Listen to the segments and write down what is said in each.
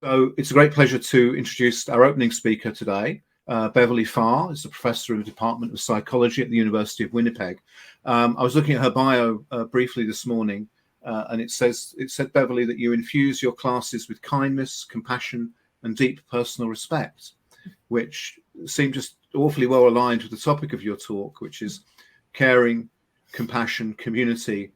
So it's a great pleasure to introduce our opening speaker today. Beverley Fehr is a professor in the Department of Psychology at the University of Winnipeg. I was looking at her bio briefly this morning, and it said, Beverley, that you infuse your classes with kindness, compassion, and deep personal respect, which seemed just awfully well aligned with the topic of your talk, which is caring, compassion, community,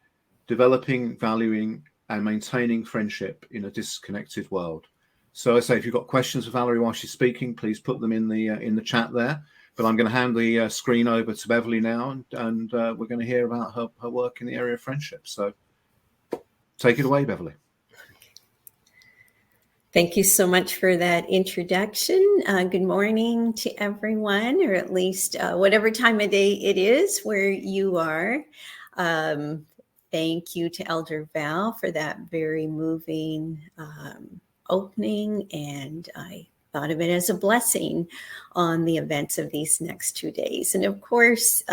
developing, valuing, and maintaining friendship in a disconnected world. So I say, if you've got questions for Valerie while she's speaking, please put them in the chat there. But I'm going to hand the screen over to Beverley now, and we're going to hear about her work in the area of friendship. So take it away, Beverley. Thank you so much for that introduction. Good morning to everyone, or at least whatever time of day it is where you are. Thank you to Elder Val for that very moving opening, and I thought of it as a blessing on the events of these next 2 days. And of course,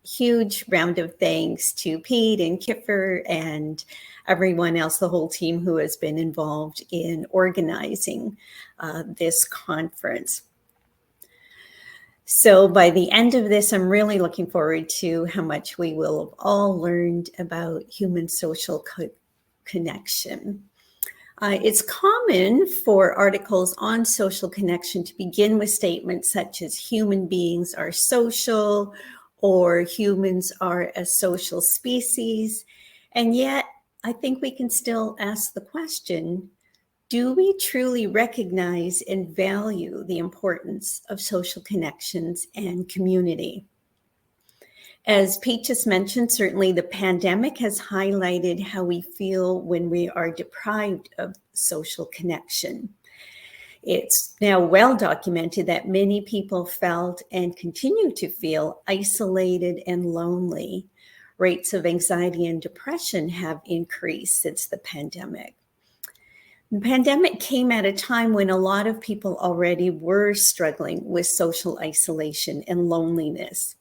huge round of thanks to Pete and Kiffer and everyone else, the whole team who has been involved in organizing this conference. So by the end of this, I'm really looking forward to how much we will have all learned about human social connection. It's common for articles on social connection to begin with statements such as human beings are social, or humans are a social species. And yet, I think we can still ask the question, do we truly recognize and value the importance of social connections and community? As Pete just mentioned, certainly the pandemic has highlighted how we feel when we are deprived of social connection. It's now well documented that many people felt and continue to feel isolated and lonely. Rates of anxiety and depression have increased since the pandemic. The pandemic came at a time when a lot of people already were struggling with social isolation and loneliness.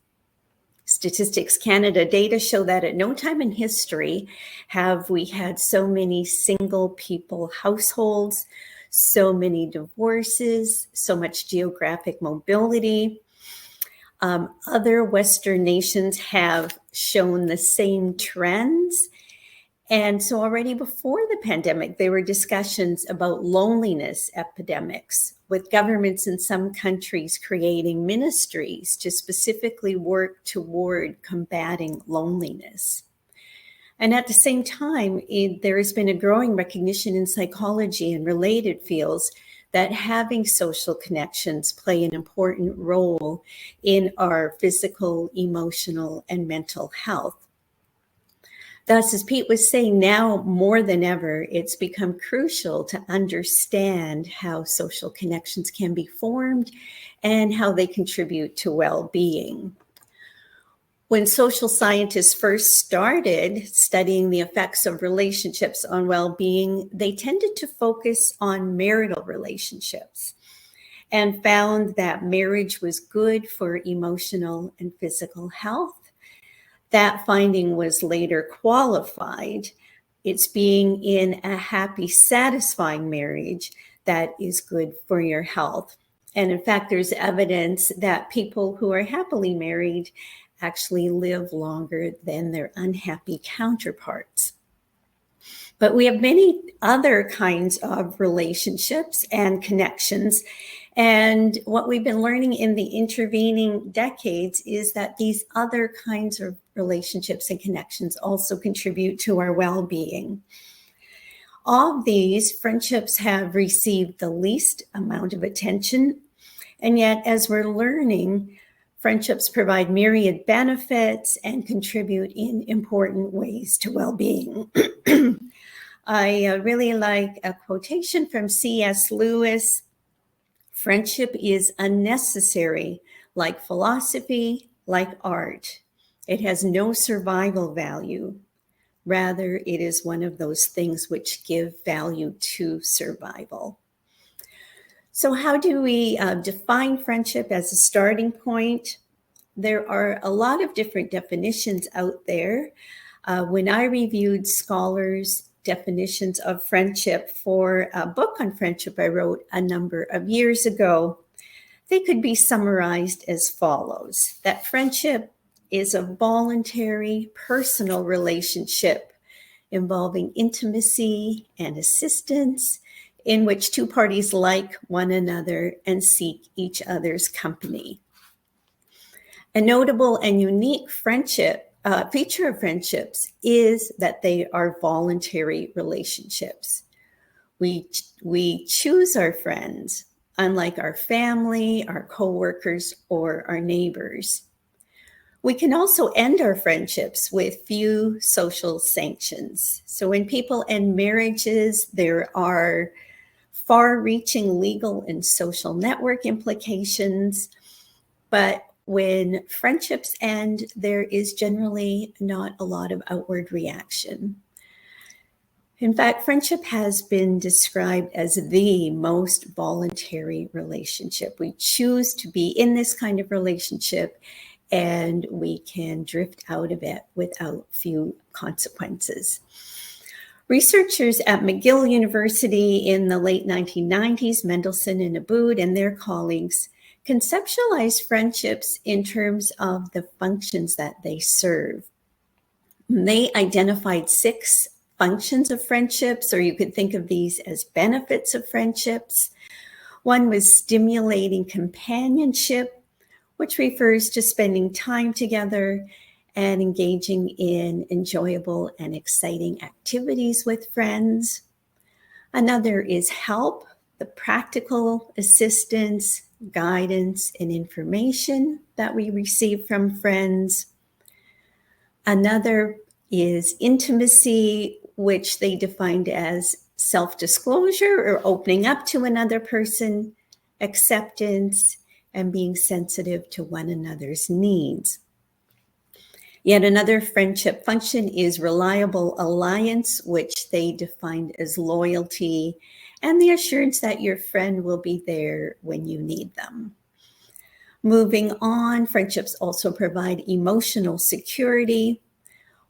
Statistics Canada data show that at no time in history have we had so many single people households, so many divorces, so much geographic mobility. Other Western nations have shown the same trends. And so already before the pandemic, there were discussions about loneliness epidemics, with governments in some countries creating ministries to specifically work toward combating loneliness. And at the same time, there has been a growing recognition in psychology and related fields that having social connections play an important role in our physical, emotional, and mental health. Thus, as Pete was saying, now more than ever, it's become crucial to understand how social connections can be formed and how they contribute to well-being. When social scientists first started studying the effects of relationships on well-being, they tended to focus on marital relationships and found that marriage was good for emotional and physical health. That finding was later qualified. It's being in a happy, satisfying marriage that is good for your health. And in fact, there's evidence that people who are happily married actually live longer than their unhappy counterparts. But we have many other kinds of relationships and connections. And what we've been learning in the intervening decades is that these other kinds of relationships and connections also contribute to our well-being. Of these, friendships have received the least amount of attention. And yet, as we're learning, friendships provide myriad benefits and contribute in important ways to well-being. I really like a quotation from C.S. Lewis. Friendship is unnecessary, like philosophy, like art. It has no survival value. Rather, it is one of those things which give value to survival. So how do we define friendship as a starting point? There are a lot of different definitions out there. When I reviewed scholars' definitions of friendship for a book on friendship I wrote a number of years ago. They could be summarized as follows: that friendship is a voluntary, personal relationship involving intimacy and assistance, in which two parties like one another and seek each other's company. A notable and unique feature of friendships is that they are voluntary relationships. We choose our friends, unlike our family, our coworkers, or our neighbors. We can also end our friendships with few social sanctions. So when people end marriages, there are far-reaching legal and social network implications, but when friendships end, there is generally not a lot of outward reaction. In fact, friendship has been described as the most voluntary relationship. We choose to be in this kind of relationship, and we can drift out of it without few consequences. Researchers at McGill University in the late 1990s, Mendelsohn and Abood and their colleagues, conceptualized friendships in terms of the functions that they serve. They identified 6 functions of friendships, or you could think of these as benefits of friendships. One was stimulating companionship, which refers to spending time together and engaging in enjoyable and exciting activities with friends. Another is help, the practical assistance, guidance, and information that we receive from friends. Another is intimacy, which they defined as self-disclosure or opening up to another person, acceptance, and being sensitive to one another's needs. Yet another friendship function is reliable alliance, which they defined as loyalty and the assurance that your friend will be there when you need them. Moving on, friendships also provide emotional security,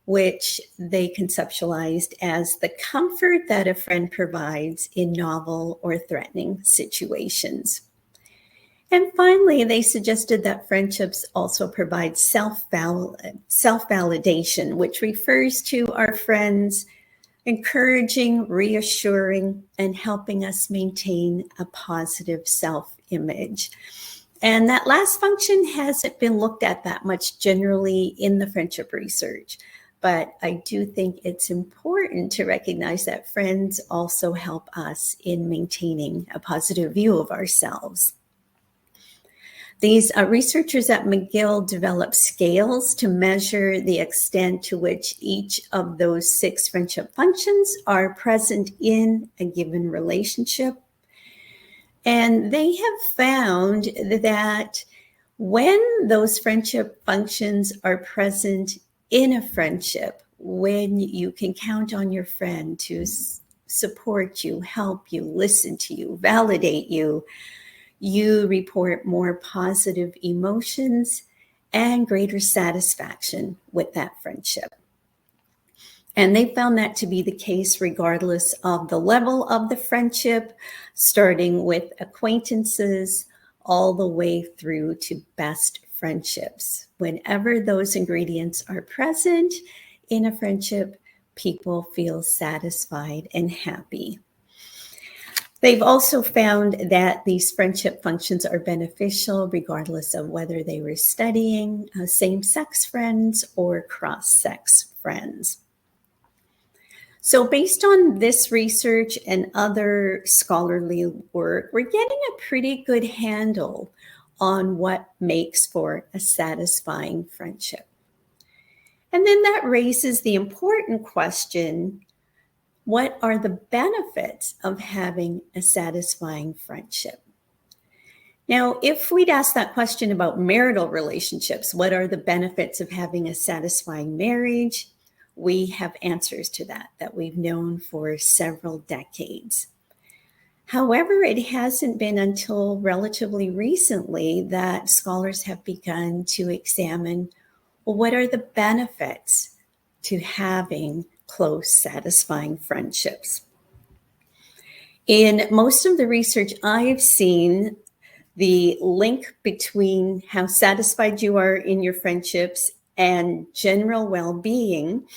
which they conceptualized as the comfort that a friend provides in novel or threatening situations. And finally, they suggested that friendships also provide self-validation, which refers to our friends encouraging, reassuring, and helping us maintain a positive self-image. And that last function hasn't been looked at that much generally in the friendship research, but I do think it's important to recognize that friends also help us in maintaining a positive view of ourselves. These researchers at McGill developed scales to measure the extent to which each of those 6 friendship functions are present in a given relationship. And they have found that when those friendship functions are present in a friendship, when you can count on your friend to support you, help you, listen to you, validate you, you report more positive emotions and greater satisfaction with that friendship. And they found that to be the case regardless of the level of the friendship, starting with acquaintances all the way through to best friendships. Whenever those ingredients are present in a friendship, people feel satisfied and happy. They've also found that these friendship functions are beneficial regardless of whether they were studying same-sex friends or cross-sex friends. So based on this research and other scholarly work, we're getting a pretty good handle on what makes for a satisfying friendship. And then that raises the important question, what are the benefits of having a satisfying friendship? Now, if we'd ask that question about marital relationships, what are the benefits of having a satisfying marriage? We have answers to that we've known for several decades. However, it hasn't been until relatively recently that scholars have begun to examine, well, what are the benefits to having close, satisfying friendships. In most of the research I've seen, the link between how satisfied you are in your friendships and general well-being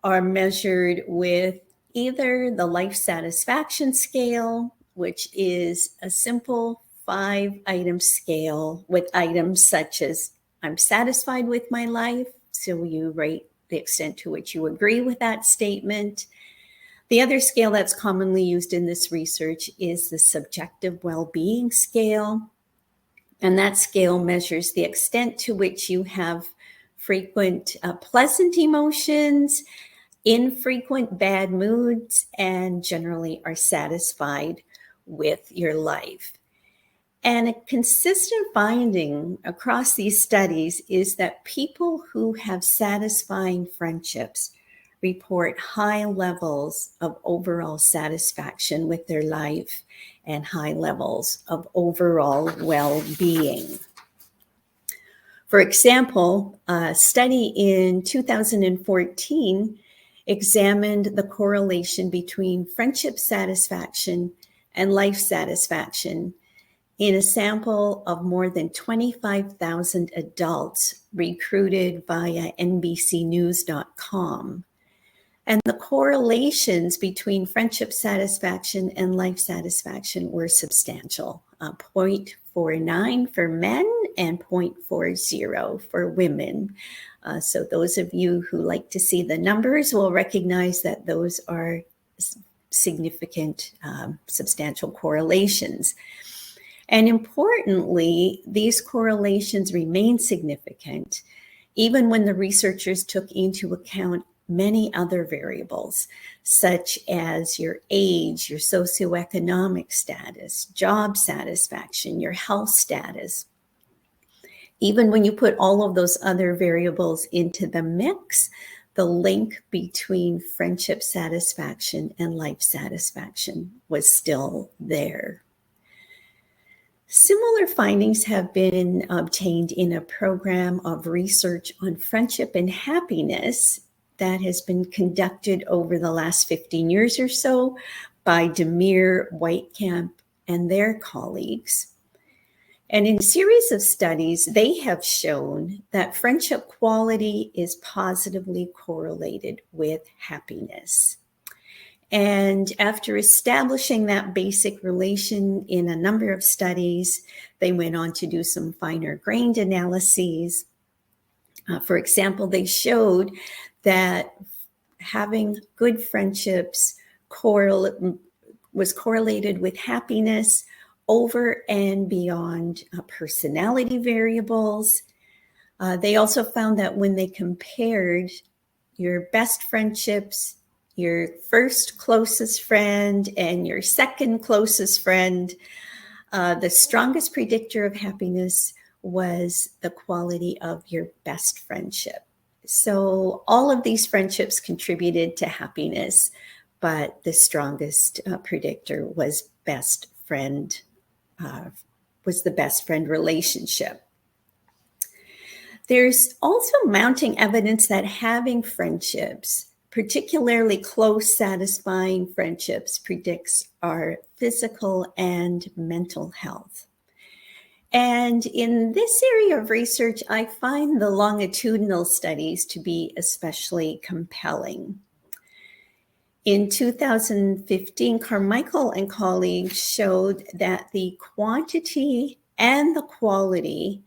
are measured with either the life satisfaction scale, which is a simple 5-item scale with items such as I'm satisfied with my life. So you rate the extent to which you agree with that statement. The other scale that's commonly used in this research is the subjective well-being scale. And that scale measures the extent to which you have frequent pleasant emotions, infrequent bad moods, and generally are satisfied with your life. And a consistent finding across these studies is that people who have satisfying friendships report high levels of overall satisfaction with their life and high levels of overall well-being. For example, a study in 2014 examined the correlation between friendship satisfaction and life satisfaction in a sample of more than 25,000 adults recruited via NBCnews.com. And the correlations between friendship satisfaction and life satisfaction were substantial, 0.49 for men and 0.40 for women. So those of you who like to see the numbers will recognize that those are significant, substantial correlations. And importantly, these correlations remain significant even when the researchers took into account many other variables, such as your age, your socioeconomic status, job satisfaction, your health status. Even when you put all of those other variables into the mix, the link between friendship satisfaction and life satisfaction was still there. Similar findings have been obtained in a program of research on friendship and happiness that has been conducted over the last 15 years or so by Demir, Whitecamp, and their colleagues. And in a series of studies, they have shown that friendship quality is positively correlated with happiness. And after establishing that basic relation in a number of studies, they went on to do some finer grained analyses. For example, they showed that having good friendships was correlated with happiness over and beyond personality variables. They also found that when they compared your best friendships, your first closest friend, and your second closest friend, the strongest predictor of happiness was the quality of your best friendship. So all of these friendships contributed to happiness, but the strongest predictor was the best friend relationship. There's also mounting evidence that having friendships, particularly close, satisfying friendships, predicts our physical and mental health. And in this area of research, I find the longitudinal studies to be especially compelling. In 2015, Carmichael and colleagues showed that the quantity and the quality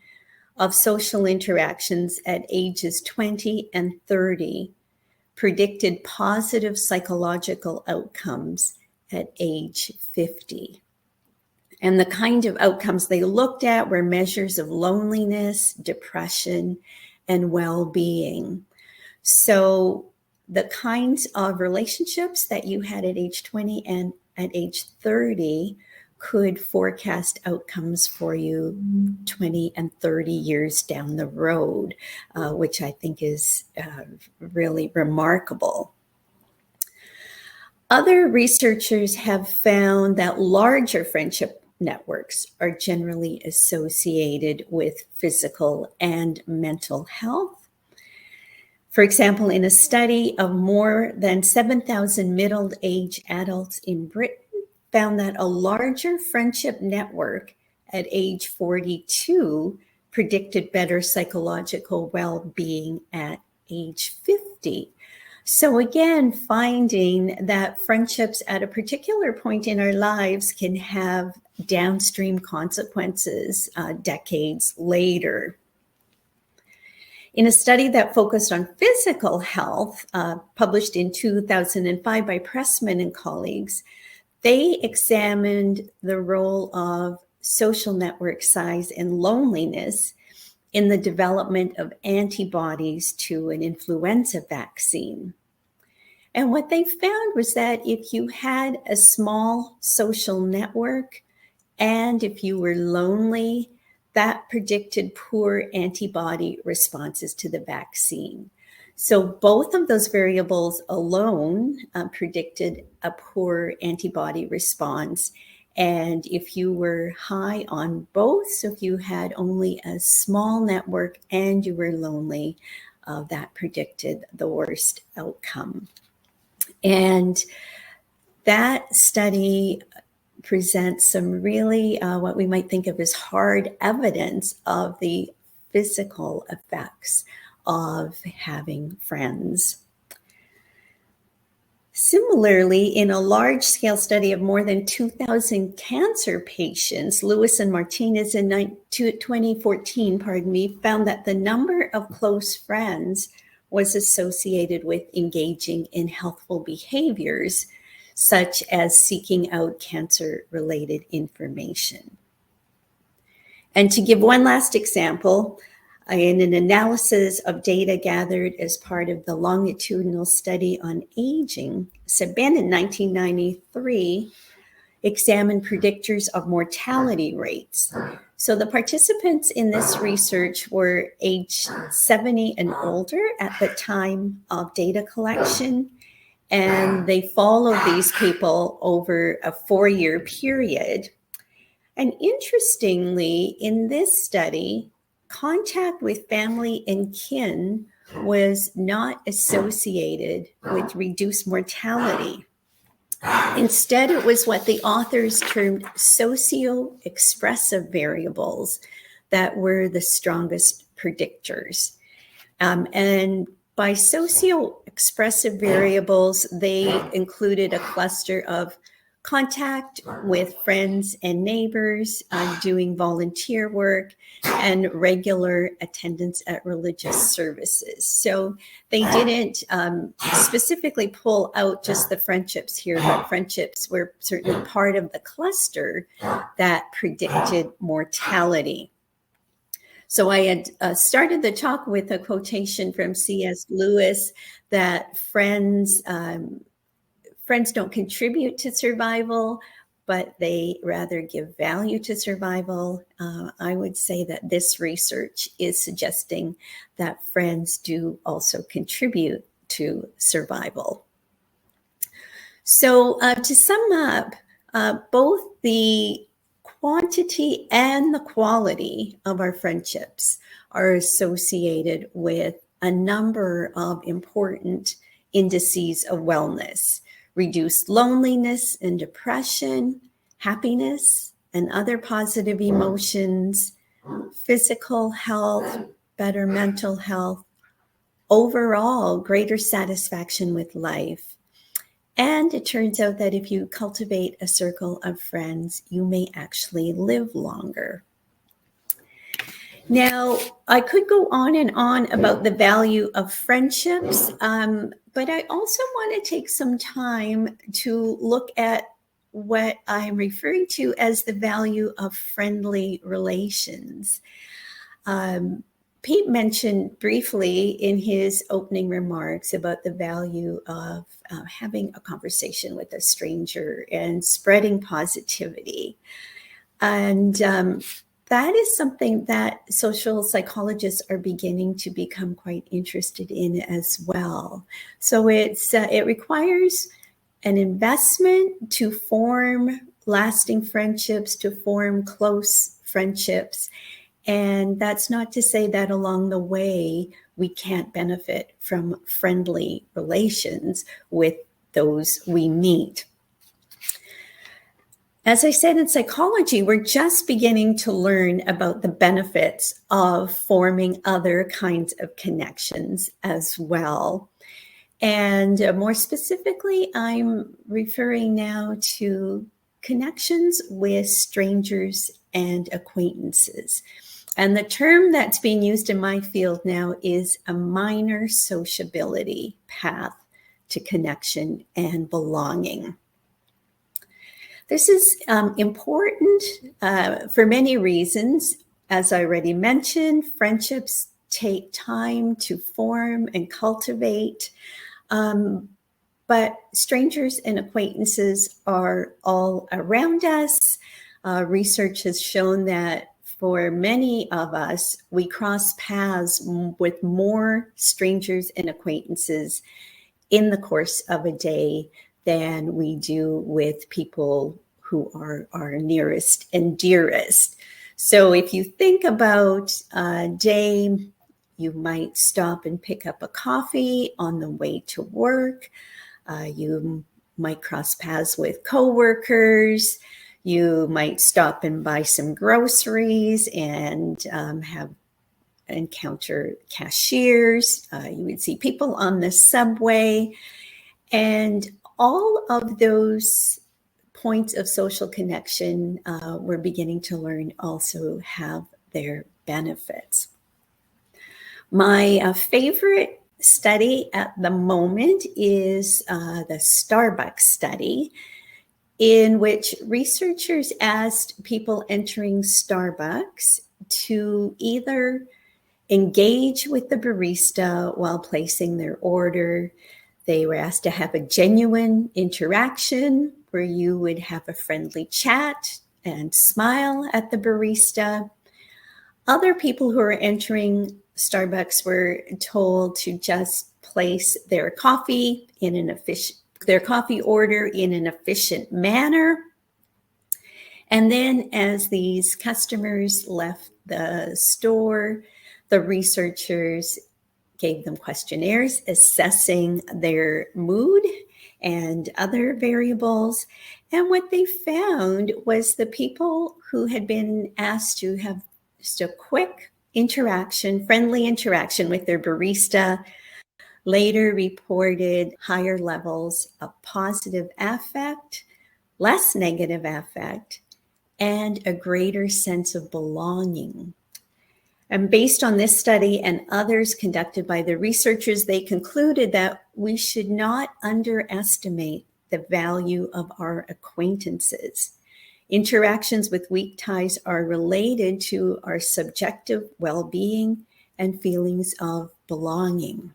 of social interactions at ages 20 and 30 predicted positive psychological outcomes at age 50. And the kind of outcomes they looked at were measures of loneliness, depression, and well-being. So the kinds of relationships that you had at age 20 and at age 30 could forecast outcomes for you 20 and 30 years down the road, which I think is really remarkable. Other researchers have found that larger friendship networks are generally associated with physical and mental health. For example, in a study of more than 7,000 middle-aged adults in Britain, found that a larger friendship network at age 42 predicted better psychological well-being at age 50. So again, finding that friendships at a particular point in our lives can have downstream consequences decades later. In a study that focused on physical health, published in 2005 by Pressman and colleagues, they examined the role of social network size and loneliness in the development of antibodies to an influenza vaccine. And what they found was that if you had a small social network and if you were lonely, that predicted poor antibody responses to the vaccine. So both of those variables alone predicted a poor antibody response. And if you were high on both, so if you had only a small network and you were lonely, that predicted the worst outcome. And that study presents some really what we might think of as hard evidence of the physical effects of having friends. Similarly, in a large-scale study of more than 2,000 cancer patients, Lewis and Martinez in 2014, found that the number of close friends was associated with engaging in healthful behaviors, such as seeking out cancer-related information. And to give one last example, in an analysis of data gathered as part of the longitudinal study on aging, Sabin in 1993 examined predictors of mortality rates. So the participants in this research were age 70 and older at the time of data collection, and they followed these people over a 4-year period. And interestingly, in this study, contact with family and kin was not associated with reduced mortality. Instead, it was what the authors termed socio-expressive variables that were the strongest predictors. And by socio-expressive variables, they included a cluster of contact with friends and neighbors, doing volunteer work, and regular attendance at religious services. So they didn't specifically pull out just the friendships here, but friendships were certainly part of the cluster that predicted mortality. So I had started the talk with a quotation from C.S. Lewis that friends don't contribute to survival, but they rather give value to survival. I would say that this research is suggesting that friends do also contribute to survival. So to sum up, both the quantity and the quality of our friendships are associated with a number of important indices of wellness: reduced loneliness and depression, happiness and other positive emotions, physical health, better mental health, overall greater satisfaction with life. And it turns out that if you cultivate a circle of friends, you may actually live longer. Now, I could go on and on about the value of friendships, but I also want to take some time to look at what I'm referring to as the value of friendly relations. Pete mentioned briefly in his opening remarks about the value of having a conversation with a stranger and spreading positivity. And that is something that social psychologists are beginning to become quite interested in as well. So it requires an investment to form lasting friendships, to form close friendships. And that's not to say that along the way, we can't benefit from friendly relations with those we meet. As I said, in psychology, we're just beginning to learn about the benefits of forming other kinds of connections as well. And more specifically, I'm referring now to connections with strangers and acquaintances. And the term that's being used in my field now is a minor sociability path to connection and belonging. This is important for many reasons. As I already mentioned, friendships take time to form and cultivate, but strangers and acquaintances are all around us. Research has shown that for many of us, we cross paths with more strangers and acquaintances in the course of a day than we do with people who are our nearest and dearest. So if you think about a day, you might stop and pick up a coffee on the way to work. You might cross paths with coworkers. You might stop and buy some groceries and encounter cashiers. You would see people on the subway. And all of those points of social connection, we're beginning to learn also have their benefits. My favorite study at the moment is the Starbucks study, in which researchers asked people entering Starbucks to either engage with the barista while placing their order. They were asked to have a genuine interaction where you would have a friendly chat and smile at the barista. Other people who are entering Starbucks were told to just place their coffee order in an efficient manner. And then as these customers left the store, the researchers gave them questionnaires assessing their mood and other variables. And what they found was the people who had been asked to have just a quick interaction, friendly interaction with their barista, later reported higher levels of positive affect, less negative affect, and a greater sense of belonging. And based on this study and others conducted by the researchers, they concluded that we should not underestimate the value of our acquaintances. Interactions with weak ties are related to our subjective well-being and feelings of belonging.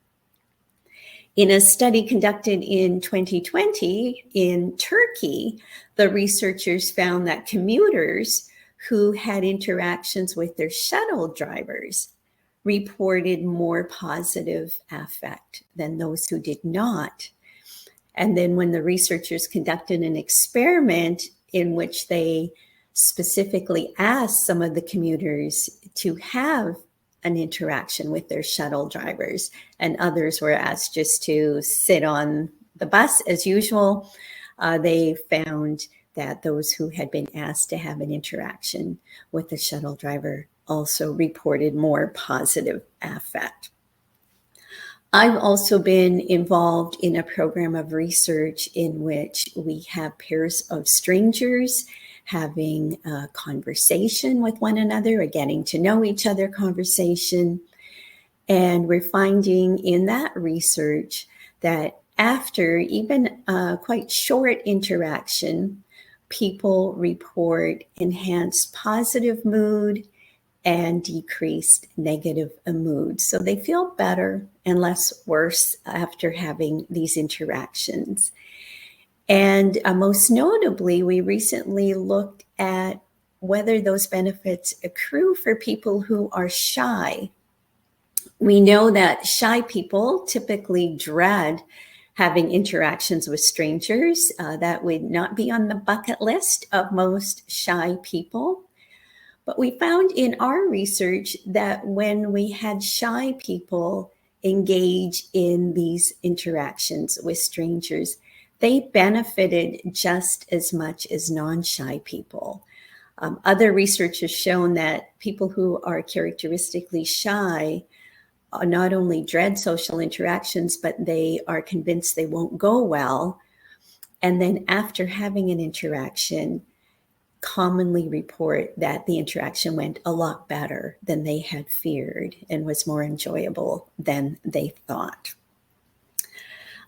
In a study conducted in 2020 in Turkey, the researchers found that commuters who had interactions with their shuttle drivers reported more positive affect than those who did not. And then when the researchers conducted an experiment in which they specifically asked some of the commuters to have an interaction with their shuttle drivers, and others were asked just to sit on the bus as usual, they found that those who had been asked to have an interaction with the shuttle driver also reported more positive affect. I've also been involved in a program of research in which we have pairs of strangers having a conversation with one another, a getting to know each other conversation. And we're finding in that research that after even a quite short interaction, people report enhanced positive mood and decreased negative mood. So they feel better and less worse after having these interactions. And most notably, we recently looked at whether those benefits accrue for people who are shy. We know that shy people typically dread having interactions with strangers. That would not be on the bucket list of most shy people. But we found in our research that when we had shy people engage in these interactions with strangers, they benefited just as much as non-shy people. Other research has shown that people who are characteristically shy not only dread social interactions, but they are convinced they won't go well. And then after having an interaction, commonly report that the interaction went a lot better than they had feared and was more enjoyable than they thought.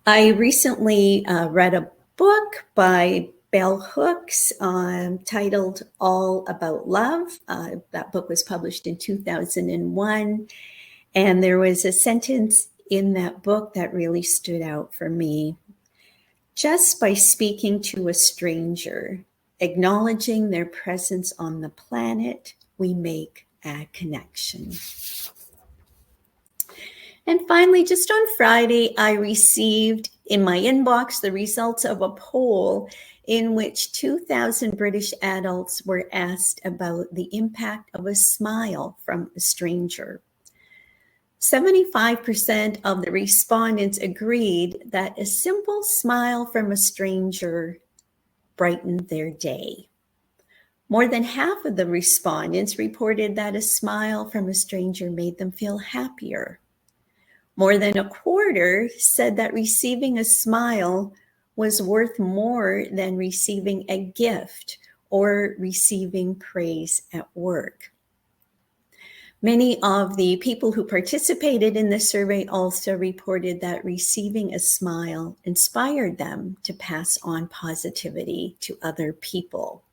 I recently read a book by Bell Hooks titled All About Love. That book was published in 2001. And there was a sentence in that book that really stood out for me. Just by speaking to a stranger, acknowledging their presence on the planet, we make a connection. And finally, just on Friday, I received in my inbox the results of a poll in which 2,000 British adults were asked about the impact of a smile from a stranger. 75% of the respondents agreed that a simple smile from a stranger brightened their day. More than half of the respondents reported that a smile from a stranger made them feel happier. More than a quarter said that receiving a smile was worth more than receiving a gift or receiving praise at work. Many of the people who participated in the survey also reported that receiving a smile inspired them to pass on positivity to other people.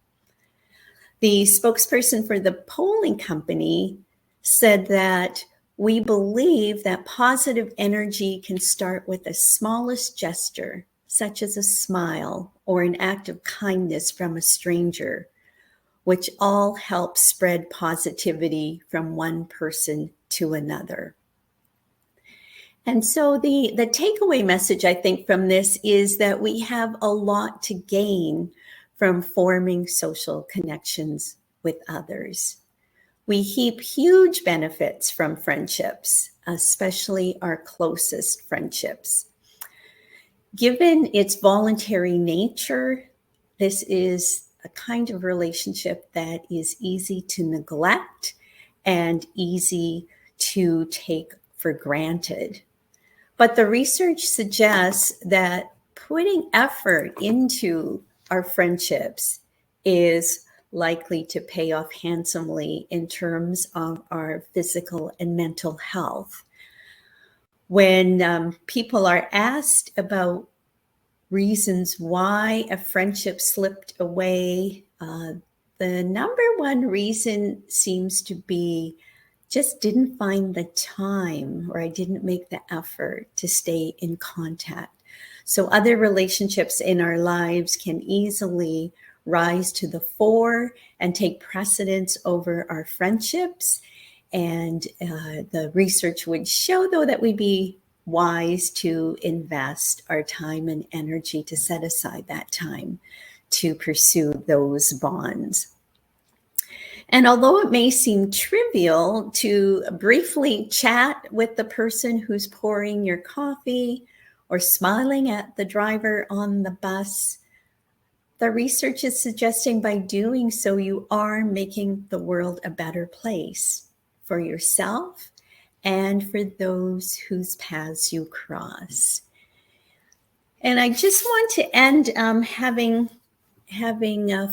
The spokesperson for the polling company said that we believe that positive energy can start with the smallest gesture, such as a smile or an act of kindness from a stranger, which all help spread positivity from one person to another. And so the takeaway message, I think, from this is that we have a lot to gain from forming social connections with others. We heap huge benefits from friendships, especially our closest friendships. Given its voluntary nature, this is a kind of relationship that is easy to neglect and easy to take for granted. But the research suggests that putting effort into our friendships is likely to pay off handsomely in terms of our physical and mental health. When people are asked about reasons why a friendship slipped away, the number one reason seems to be just didn't find the time, or I didn't make the effort to stay in contact. So other relationships in our lives can easily rise to the fore and take precedence over our friendships. And the research would show, though, that we'd be wise to invest our time and energy to set aside that time to pursue those bonds. And although it may seem trivial to briefly chat with the person who's pouring your coffee or smiling at the driver on the bus, the research is suggesting by doing so, you are making the world a better place for yourself and for those whose paths you cross. And I just want to end having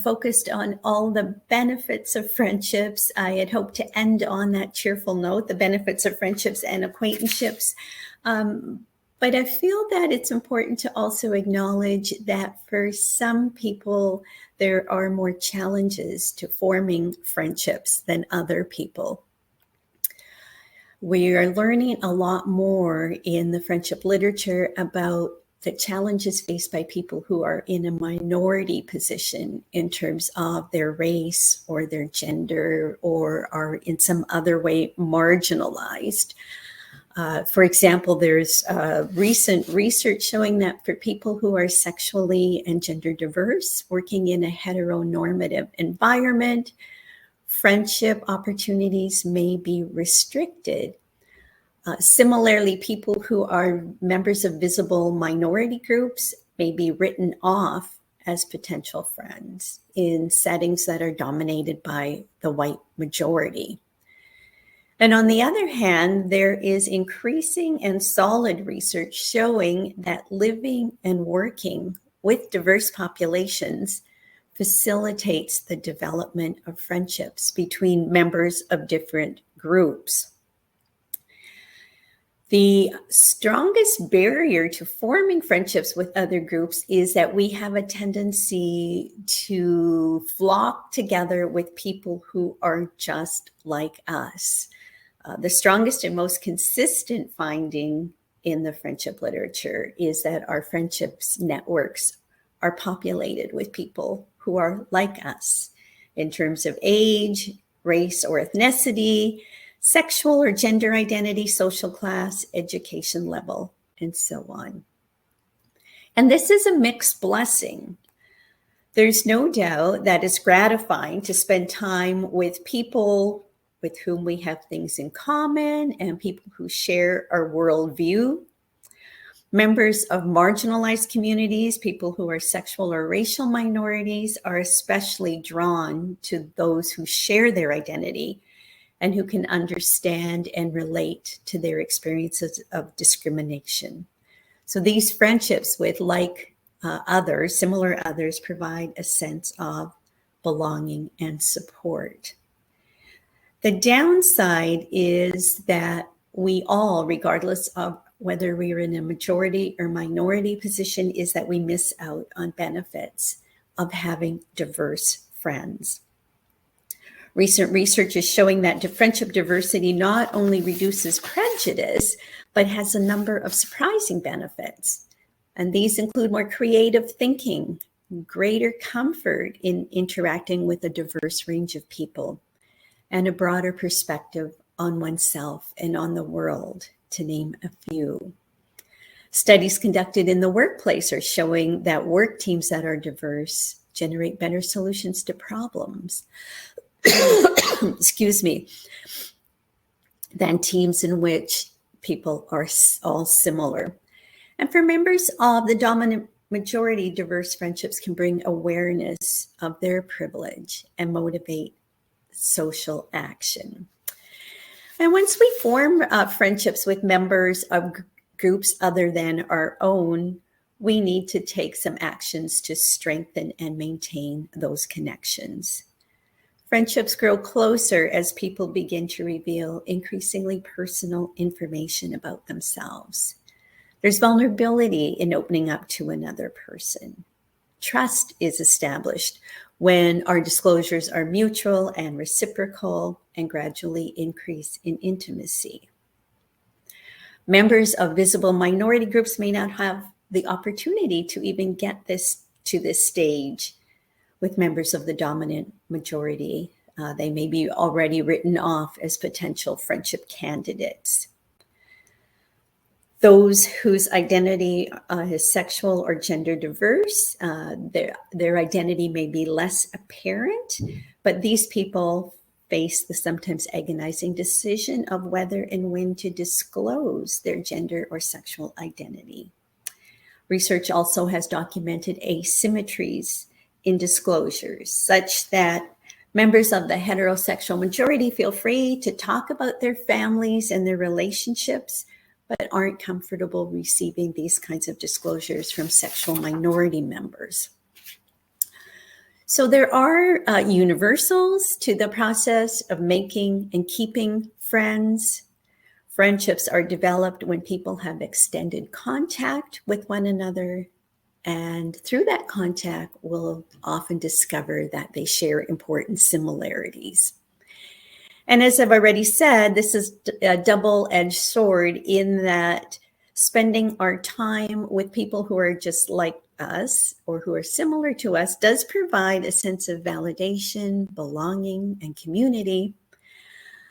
focused on all the benefits of friendships. I had hoped to end on that cheerful note, the benefits of friendships and acquaintanceships. But I feel that it's important to also acknowledge that for some people, there are more challenges to forming friendships than other people. We are learning a lot more in the friendship literature about the challenges faced by people who are in a minority position in terms of their race or their gender, or are in some other way marginalized. For example, there's recent research showing that for people who are sexually and gender diverse, working in a heteronormative environment, friendship opportunities may be restricted. Similarly, people who are members of visible minority groups may be written off as potential friends in settings that are dominated by the white majority. And on the other hand, there is increasing and solid research showing that living and working with diverse populations facilitates the development of friendships between members of different groups. The strongest barrier to forming friendships with other groups is that we have a tendency to flock together with people who are just like us. The strongest and most consistent finding in the friendship literature is that our friendships networks are populated with people who are like us in terms of age, race or ethnicity, sexual or gender identity, social class, education level, and so on. And this is a mixed blessing. There's no doubt that it's gratifying to spend time with people with whom we have things in common and people who share our worldview. Members of marginalized communities, people who are sexual or racial minorities, are especially drawn to those who share their identity and who can understand and relate to their experiences of discrimination. So these friendships with others, similar others, provide a sense of belonging and support. The downside is that we all, regardless of whether we are in a majority or minority position, is that we miss out on benefits of having diverse friends. Recent research is showing that friendship diversity not only reduces prejudice, but has a number of surprising benefits. And these include more creative thinking, greater comfort in interacting with a diverse range of people, and a broader perspective on oneself and on the world, to name a few. Studies conducted in the workplace are showing that work teams that are diverse generate better solutions to problems. Excuse me, than teams in which people are all similar. And for members of the dominant majority, diverse friendships can bring awareness of their privilege and motivate social action. And once we form friendships with members of groups other than our own, we need to take some actions to strengthen and maintain those connections. Friendships grow closer as people begin to reveal increasingly personal information about themselves. There's vulnerability in opening up to another person. Trust is established when our disclosures are mutual and reciprocal and gradually increase in intimacy. Members of visible minority groups may not have the opportunity to even get to this stage with members of the dominant majority. They may be already written off as potential friendship candidates. Those whose identity is sexual or gender diverse, their identity may be less apparent, but these people face the sometimes agonizing decision of whether and when to disclose their gender or sexual identity. Research also has documented asymmetries in disclosures, such that members of the heterosexual majority feel free to talk about their families and their relationships, but aren't comfortable receiving these kinds of disclosures from sexual minority members. So there are universals to the process of making and keeping friends. Friendships are developed when people have extended contact with one another, and through that contact, we'll often discover that they share important similarities. And as I've already said, this is a double-edged sword in that spending our time with people who are just like us or who are similar to us does provide a sense of validation, belonging, and community.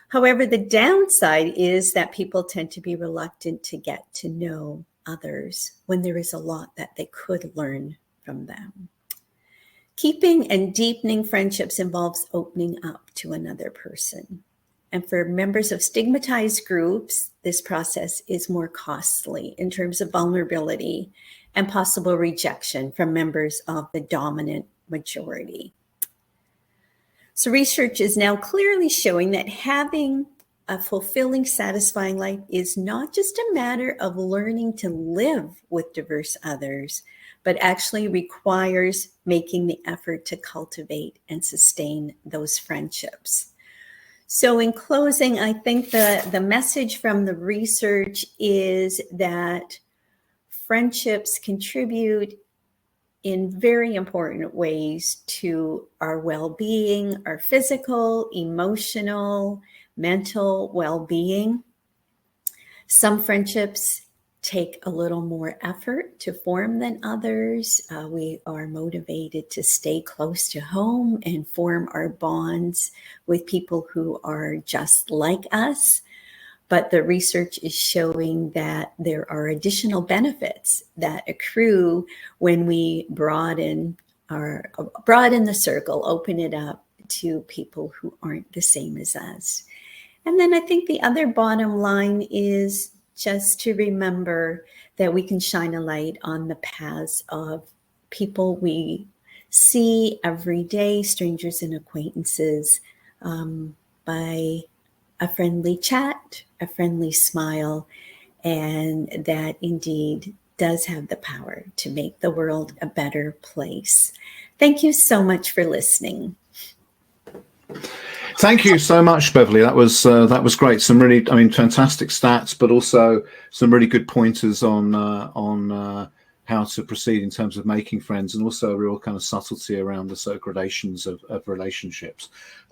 However, the downside is that people tend to be reluctant to get to know others when there is a lot that they could learn from them. Keeping and deepening friendships involves opening up to another person. And for members of stigmatized groups, this process is more costly in terms of vulnerability and possible rejection from members of the dominant majority. So research is now clearly showing that having a fulfilling, satisfying life is not just a matter of learning to live with diverse others, but actually requires making the effort to cultivate and sustain those friendships. So in closing, I think the message from the research is that friendships contribute in very important ways to our well-being, our physical, emotional, mental well-being. Some friendships take a little more effort to form than others. We are motivated to stay close to home and form our bonds with people who are just like us. But the research is showing that there are additional benefits that accrue when we broaden the circle, open it up to people who aren't the same as us. And then I think the other bottom line is just to remember that we can shine a light on the paths of people we see every day, strangers and acquaintances, by a friendly chat, a friendly smile, and that indeed does have the power to make the world a better place. Thank you so much for listening. Thank you so much, Beverley. That was great. Some really, fantastic stats, but also some really good pointers on how to proceed in terms of making friends, and also a real kind of subtlety around the gradations of relationships.